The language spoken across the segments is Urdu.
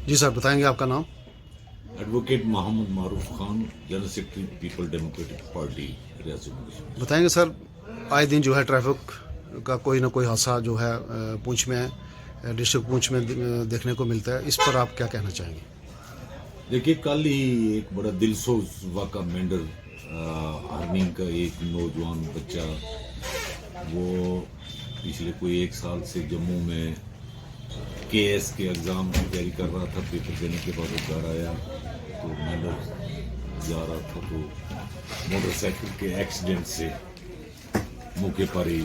جی سر بتائیں گے آپ کا نام؟ ایڈوکیٹ محمد معروف Khan, general secretary people democratic party ریاست جموں۔ بتائیں گے سر، آئے دن جو ہے ٹریفک کا کوئی نہ کوئی حادثہ جو ہے پونچھ میں ڈسٹرکٹ پونچھ میں دیکھنے کو ملتا ہے، اس پر آپ کیا کہنا چاہیں گے؟ دیکھیے، کل ہی ایک بڑا دلسوز واقعہ مینڈر آرمنگ کا ایک نوجوان بچہ، وہ پچھلے کوئی 1 سال سے جموں میں KS کے ایگزام کی تیاری کر رہا تھا۔ پیپر دینے کے بعد وہ گھر آیا تو مینڈر جا رہا تھا تو موٹر سائیکل کے ایکسیڈنٹ سے موقع پر ہی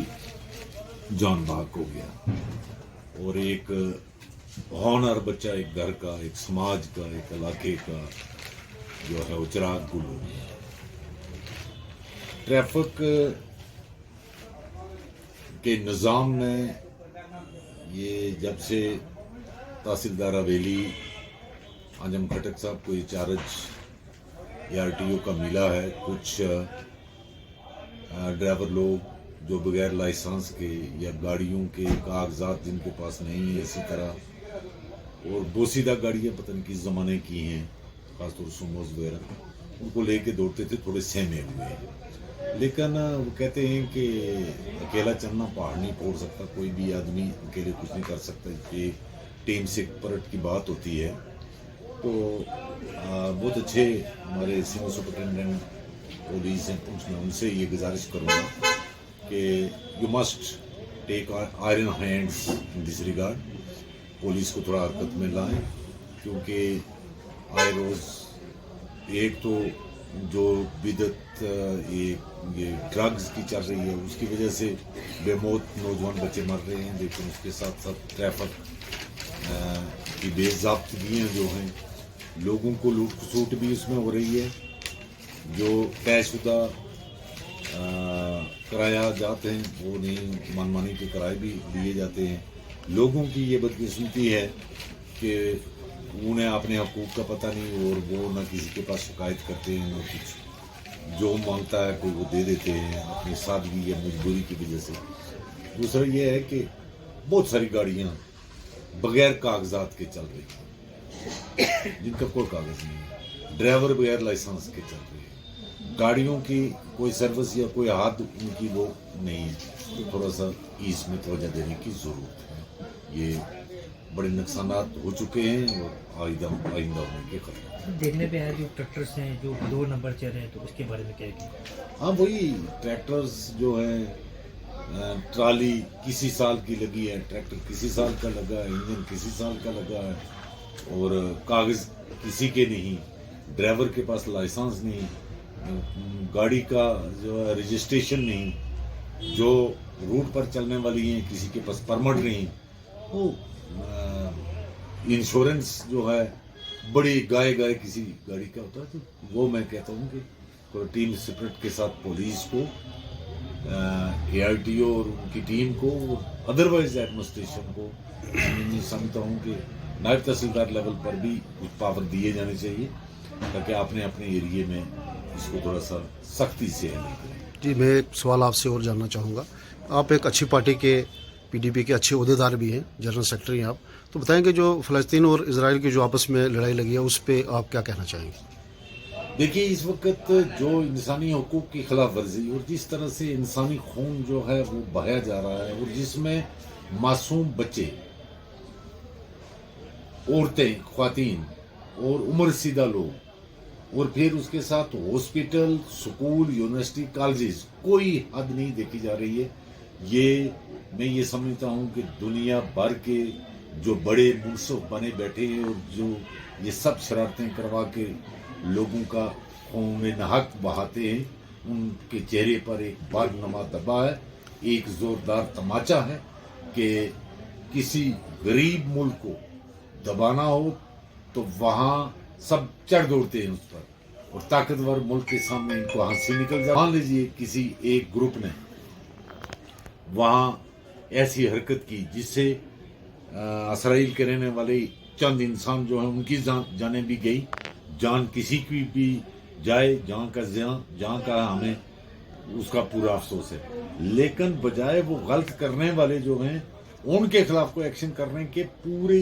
جان بحق ہو گیا، اور ایک ہونر بچہ، ایک گھر کا، ایک سماج کا، ایک علاقے کا جو ہے وہ چراغ گل ہو گیا۔ ٹریفک کے نظام میں یہ جب سے تحصیلدار حویلی انجم کھٹک صاحب کو یہ چارج ARTO کا ملا ہے، کچھ ڈرائیور لوگ جو بغیر لائسنس کے یا گاڑیوں کے کاغذات جن کے پاس نہیں ہیں، اسی طرح اور بوسیدہ گاڑیاں پتہ نہیں کس زمانے کی ہیں، خاص طور سوموز وغیرہ، ان کو لے کے دوڑتے تھے، تھوڑے سہمے ہوئے ہیں۔ لیکن وہ کہتے ہیں کہ اکیلا چلنا پہاڑ نہیں پھوڑ سکتا، کوئی بھی آدمی اکیلے کچھ نہیں کر سکتا، یہ ٹیم سے پرٹ کی بات ہوتی ہے۔ تو بہت اچھے ہمارے سینئر سپرنٹینڈنٹ پولیس ہیں پونچھ، میں ان سے یہ گزارش کروں گا کہ you must take iron hands in this regard, police کو تھوڑا حرکت میں لائیں، کیونکہ آئے روز ایک تو جو بدعت یہ ڈرگز کی چل رہی ہے، اس کی وجہ سے بے موت نوجوان بچے مر رہے ہیں، لیکن اس کے ساتھ ساتھ ٹریفک کی بے ضابطگیاں جو ہیں، لوگوں کو لوٹ کھسوٹ بھی اس میں ہو رہی ہے، جو طے شدہ کرایہ جاتے ہیں وہ نہیں، من مانی کے کرائے بھی لیے جاتے ہیں۔ لوگوں کی یہ بدقسمتی ہے کہ انہیں اپنے حقوق کا پتہ نہیں، اور وہ نہ کسی کے پاس شکایت کرتے ہیں، نہ کچھ، جو مانگتا ہے کوئی وہ دے دیتے ہیں اپنی سادگی یا مجبوری کی وجہ سے۔ دوسرا یہ ہے کہ بہت ساری گاڑیاں بغیر کاغذات کے چل رہی ہیں، جن کا کوئی کاغذ نہیں ہے، ڈرائیور بغیر لائسنس کے چل رہے ہیں، گاڑیوں کی کوئی سروس یا کوئی حد ان کی وہ نہیں ہے، تو تھوڑا سا اس میں توجہ دینے کی ضرورت ہے۔ یہ بڑے نقصانات ہو چکے ہیں اور آئندہ ہونے کے خطرے۔ دیکھنے پہ آیا جو ٹریکٹرس ہیں جو 2 نمبر چل رہے ہیں، تو اس کے بارے میں کیا ہے؟ ہاں، وہی ٹریکٹرز جو ہیں، ٹرالی کسی سال کی لگی ہے، ٹریکٹر کسی سال کا لگا ہے، انجن کسی سال کا لگا ہے، اور کاغذ کسی کے نہیں، ڈرائیور کے پاس لائسنس نہیں، گاڑی کا جو ہے رجسٹریشن نہیں، جو روٹ پر چلنے والی ہیں کسی کے پاس پرمٹ نہیں، وہ انشورنس جو ہے بڑی گائے کسی گاڑی کا ہوتا ہے۔ تو وہ میں کہتا ہوں کہ ٹیم اسپرٹ کے ساتھ پولیس کو، ARTO اور ان کی ٹیم کو، ادروائز ایڈمنسٹریشن کو، میں سمجھتا ہوں کہ نائب تحصیلدار لیول پر بھی کچھ پاور دیے جانے چاہیے، تاکہ اپنے ایریے میں اس کو تھوڑا سا سختی سے ہینڈل کریں۔ جی میں ایک سوال آپ سے اور جاننا چاہوں گا، آپ ایک اچھی پارٹی کے PDP کے اچھے عہدیدار بھی ہیں، جنرل سیکرٹری ہیں آپ، تو بتائیں کہ جو فلسطین اور اسرائیل کی جو آپس میں لڑائی لگی ہے اس پہ آپ کیا کہنا چاہیں گے؟ دیکھیے، اس وقت جو انسانی حقوق کی خلاف ورزی اور جس طرح سے انسانی خون جو ہے وہ بہایا جا رہا ہے، اور جس میں معصوم بچے، عورتیں، خواتین اور عمر رسیدہ لوگ، اور پھر اس کے ساتھ ہاسپٹل، سکول، یونیورسٹی، کالجز، کوئی حد نہیں دیکھی جا رہی ہے۔ میں یہ سمجھتا ہوں کہ دنیا بھر کے جو بڑے منصف بنے بیٹھے ہیں اور جو یہ سب شرارتیں کروا کے لوگوں کا خون ناحق بہاتے ہیں، ان کے چہرے پر ایک باغ نما دبا ہے، ایک زوردار تماچا ہے کہ کسی غریب ملک کو دبانا ہو تو وہاں سب چڑھ دوڑتے ہیں اس پر، اور طاقتور ملک کے سامنے ان کو ہنسی نکل جائے۔ مان لیجیے کسی ایک گروپ نے وہاں ایسی حرکت کی جس سے اسرائیل کے رہنے والے چند انسان جو ہیں ان کی جانیں بھی گئی، جان کسی کی بھی جائے، جہاں کا ہمیں اس کا پورا افسوس ہے، لیکن بجائے وہ غلط کرنے والے جو ہیں ان کے خلاف کوئی ایکشن کرنے کے، پورے